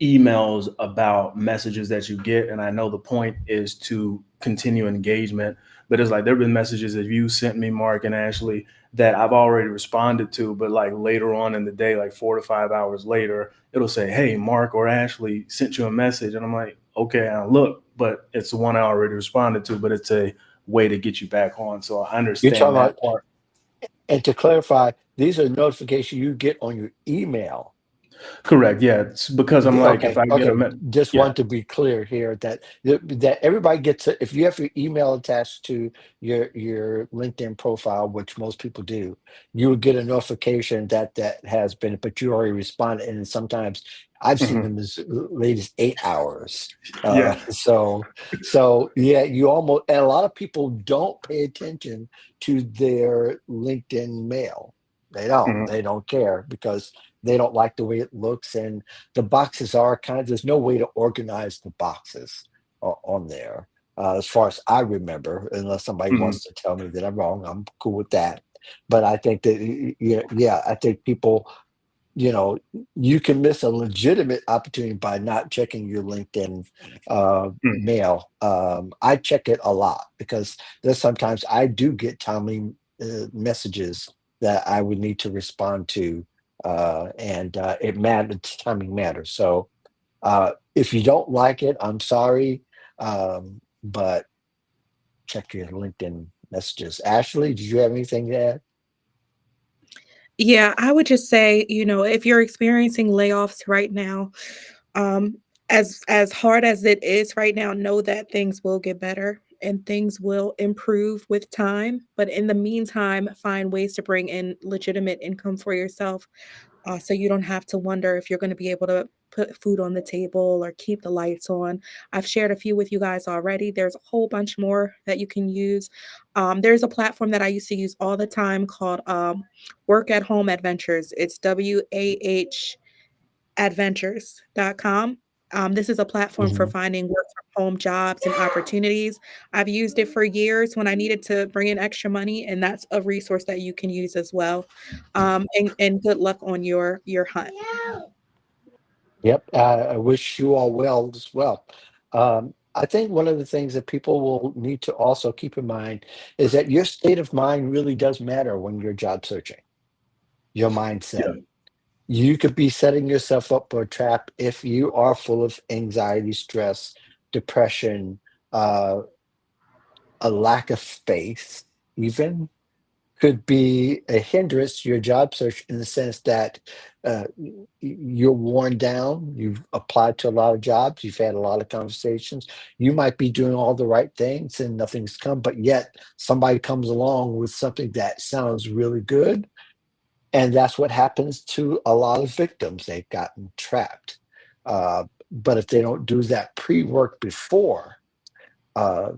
emails about messages that you get. And I know the point is to continue engagement, but it's like there have been messages that you sent me, Mark and Ashley, that I've already responded to, but like later on in the day, like 4 to 5 hours later, it'll say, "Hey, Mark or Ashley sent you a message." And I'm like, okay, I look, but it's the one I already responded to, but it's a way to get you back on. So I You're understand talking that about, part. and to clarify, these are notifications you get on your email. Correct. Yeah. It's because I'm like, if Okay, I get okay. a, Just yeah. want to be clear here that everybody gets it. If you have your email attached to your LinkedIn profile, which most people do, you will get a notification that has been, but you already responded. And sometimes I've seen Mhm. them as late as 8 hours. Yeah. So yeah, you almost, and a lot of people don't pay attention to their LinkedIn mail. They don't. Mhm. They don't care because they don't like the way it looks, and the boxes are kind of, there's no way to organize the boxes on there, as far as I remember, unless somebody Mhm. wants to tell me that I'm wrong. I'm cool with that. But I think that yeah, I think people, you know you can miss a legitimate opportunity by not checking your LinkedIn Mhm. mail. I check it a lot because there's sometimes I do get timely messages that I would need to respond to, and it matters. Timing matters. So if you don't like it, I'm sorry, but check your LinkedIn messages. Ashley, did you have anything to add? Yeah, I would just say, if you're experiencing layoffs right now, um, as hard as it is right now, know that things will get better and things will improve with time. But in the meantime, find ways to bring in legitimate income for yourself, so you don't have to wonder if you're going to be able to put food on the table or keep the lights on. I've shared a few with you guys already. There's a whole bunch more that you can use. There's a platform that I used to use all the time called Work at Home Adventures. It's WAHadventures.com. This is a platform for Mhm. finding work from home jobs and opportunities. I've used it for years when I needed to bring in extra money, and that's a resource that you can use as well. And good luck on your hunt. Yep, I wish you all well as well. I think one of the things that people will need to also keep in mind is that your state of mind really does matter when you're job searching, your mindset. Yeah. You could be setting yourself up for a trap if you are full of anxiety, stress, depression, uh, a lack of faith, even could be a hindrance to your job search in the sense that you're worn down. You've applied to a lot of jobs. You've had a lot of conversations. You might be doing all the right things and nothing's come, but yet somebody comes along with something that sounds really good. And that's what happens to a lot of victims. They've gotten trapped. But if they don't do that pre work before, uh,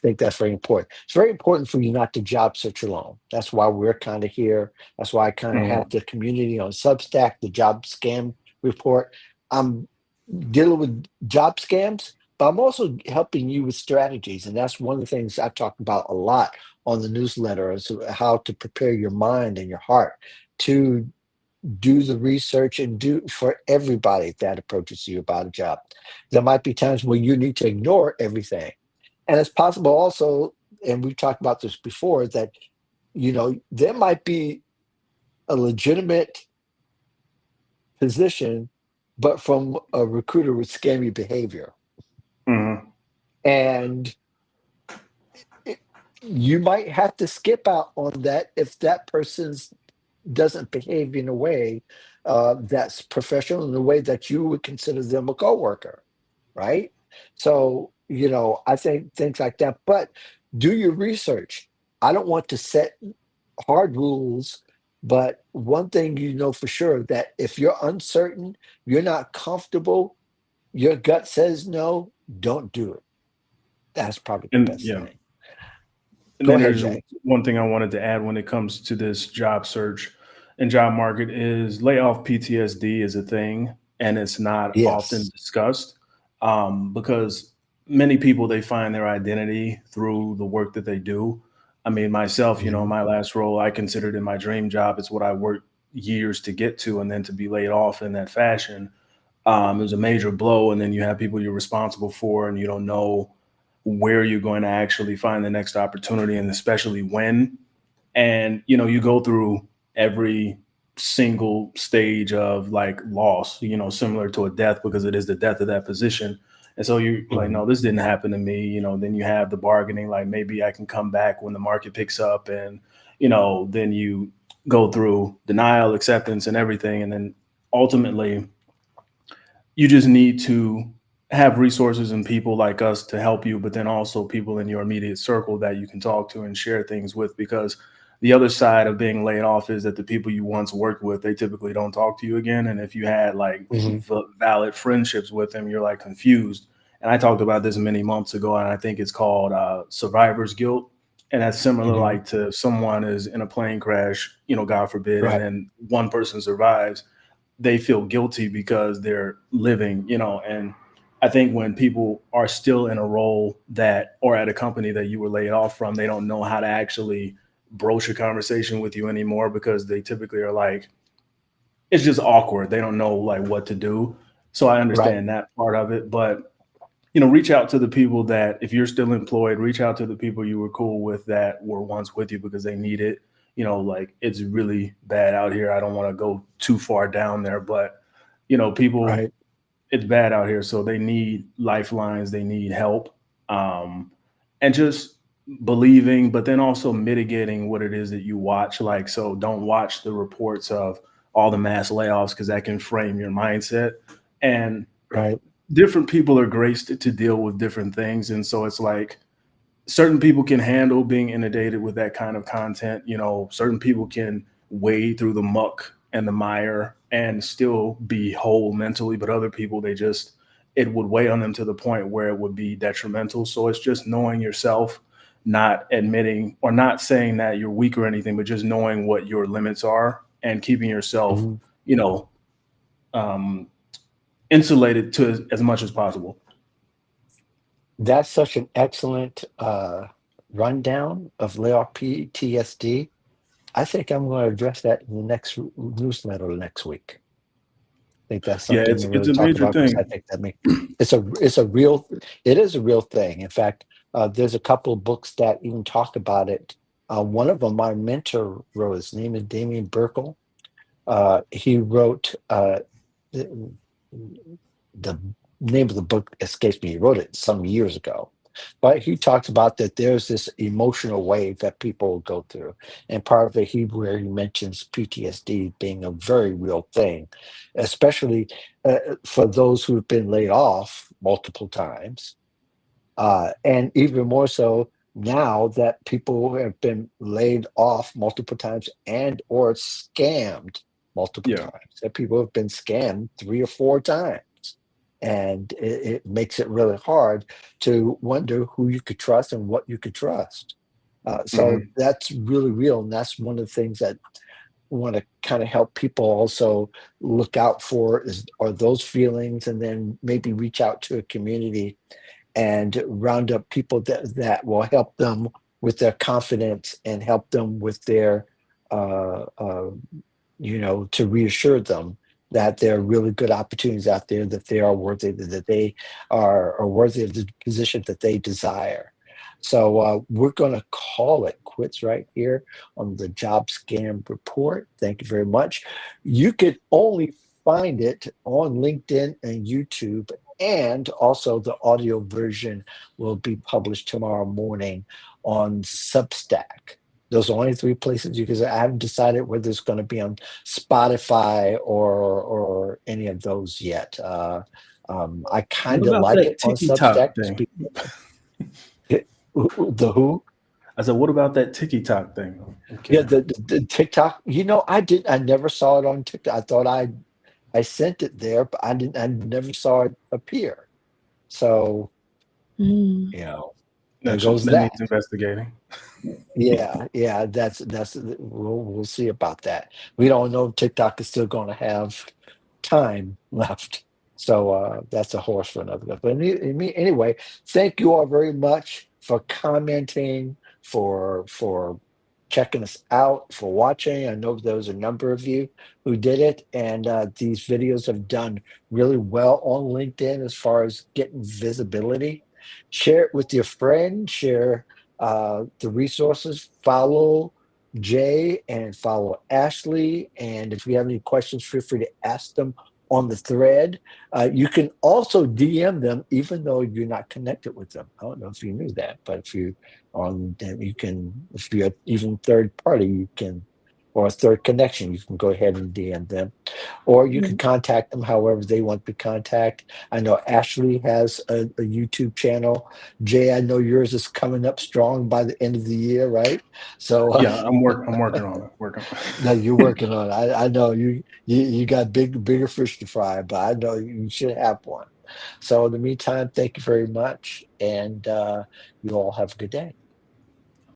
think that's very important. It's very important for you not to job search alone. That's why we're kind of here. That's why I kind of have Mhm. the community on Substack, the job scam report. I'm dealing with job scams, but I'm also helping you with strategies. And that's one of the things I talk about a lot on the newsletter is how to prepare your mind and your heart to do the research and do for everybody that approaches you about a job. There might be times where you need to ignore everything, and it's possible also, and we've talked about this before, that there might be a legitimate position, but from a recruiter with scammy behavior. Mhm. And it, you might have to skip out on that if that person's doesn't behave in a way that's professional, in a way that you would consider them a coworker, right? So, I think things like that. But do your research. I don't want to set hard rules, but one thing you know for sure that if you're uncertain, you're not comfortable, your gut says no, don't do it. That's probably the And best yeah. thing. And Go then ahead, there's Jay. one thing I wanted to add when it comes to this job search and job market is layoff PTSD is a thing, and it's not often Yes. discussed because many people they find their identity through the work that they do. I mean, myself, Mhm. my last role I considered in my dream job. It's what I worked years to get to, and then to be laid off in that fashion, it was a major blow. And then you have people you're responsible for, and you don't know where you're going to actually find the next opportunity, and especially when. And you go through every single stage of like loss, similar to a death, because it is the death of that position. And so you're like, Mhm. no, this didn't happen to me. Then you have the bargaining, like maybe I can come back when the market picks up. And then you go through denial, acceptance, and everything. And then ultimately you just need to have resources and people like us to help you, but then also people in your immediate circle that you can talk to and share things with. Because the other side of being laid off is that the people you once worked with, they typically don't talk to you again. And if you had like Mhm. valid friendships with them, you're like confused. And I talked about this many months ago, and I think it's called survivor's guilt. And that's similar Mhm. like to someone is in a plane crash, God forbid, and Right. then one person survives, they feel guilty because they're living, and I think when people are still in a role that or at a company that you were laid off from, they don't know how to actually broach a conversation with you anymore because they typically are like, it's just awkward. They don't know like what to do. So I Right. understand that part of it, but reach out to the people that if you're still employed, reach out to the people you were cool with that were once with you because they need it. Like it's really bad out here. I don't want to go too far down there, but people, Right. it's bad out here, so they need lifelines, they need help, um, and just believing, but then also mitigating what it is that you watch. Like, so don't watch the reports of all the mass layoffs because that can frame your mindset. And Right. different people are graced to deal with different things, and so it's like certain people can handle being inundated with that kind of content. Certain people can wade through the muck and the mire and still be whole mentally, but other people, it would weigh on them to the point where it would be detrimental. So it's just knowing yourself, not admitting or not saying that you're weak or anything, but just knowing what your limits are and keeping yourself, Mhm. you know, um, insulated to as much as possible. That's such an excellent rundown of layoff PTSD. I think I'm going to address that in the next newsletter next week. think that's Yeah, something to it's really a talk major about because I thing. think that it's a real it is a real thing. In fact, there's a couple of books that even talk about it. One of them, my mentor wrote. His name is Damien Burkle. He wrote the, the name of the book escapes me. He wrote it some years ago, but he talks about that there's this emotional wave that people go through, and part of it where he mentions PTSD being a very real thing, especially for those who've been laid off multiple times, and even more so now that people have been laid off multiple times and or scammed multiple Yeah. times. That people have been scammed 3 or 4 times, and it makes it really hard to wonder who you could trust and what you could trust. So Mhm. that's really real, and that's one of the things that I want to kind of help people also look out for is are those feelings, and then maybe reach out to a community and round up people that will help them with their confidence and help them with their uh, uh, to reassure them that there are really good opportunities out there, that they are worthy, that they are worthy of the position that they desire. So we're going to call it quits right here on the job scam report. Thank you very much. You can only find it on LinkedIn and YouTube, and also the audio version will be published tomorrow morning on Substack. Those are only 3 places because I haven't decided whether it's going to be on Spotify or any of those yet. I What kind of about like that it on TikTok Substack. thing? The who? I said, what about that TikTok thing? Yeah, Okay. the TikTok. I never saw it on TikTok. I thought I sent it there, but I didn't. I never saw it appear. So Mm. you know, there That goes that that. needs investigating. Yeah, that's we'll see about that. We don't know if TikTok is still going to have time left. So that's a horse for another day. But anyway, thank you all very much for commenting, for checking us out, for watching. I know there was a number of you who did it, and these videos have done really well on LinkedIn as far as getting visibility. Share it with your friends. Share the resources. Follow Jay and follow Ashley. And if you have any questions, feel free to ask them on the thread. You can also DM them, even though you're not connected with them. I don't know if you knew that, but if you on them, you can. If you're even third party, you can, or a third connection, you can go ahead and DM them, or you can Mm. contact them however they want to contact. I know Ashley has a YouTube channel. Jay, I know yours is coming up strong by the end of the year, right? So Yeah, I'm working on it. Working. no, you're working on it. I know you got bigger fish to fry, but I know you should have one. So in the meantime, thank you very much, and you all have a good day.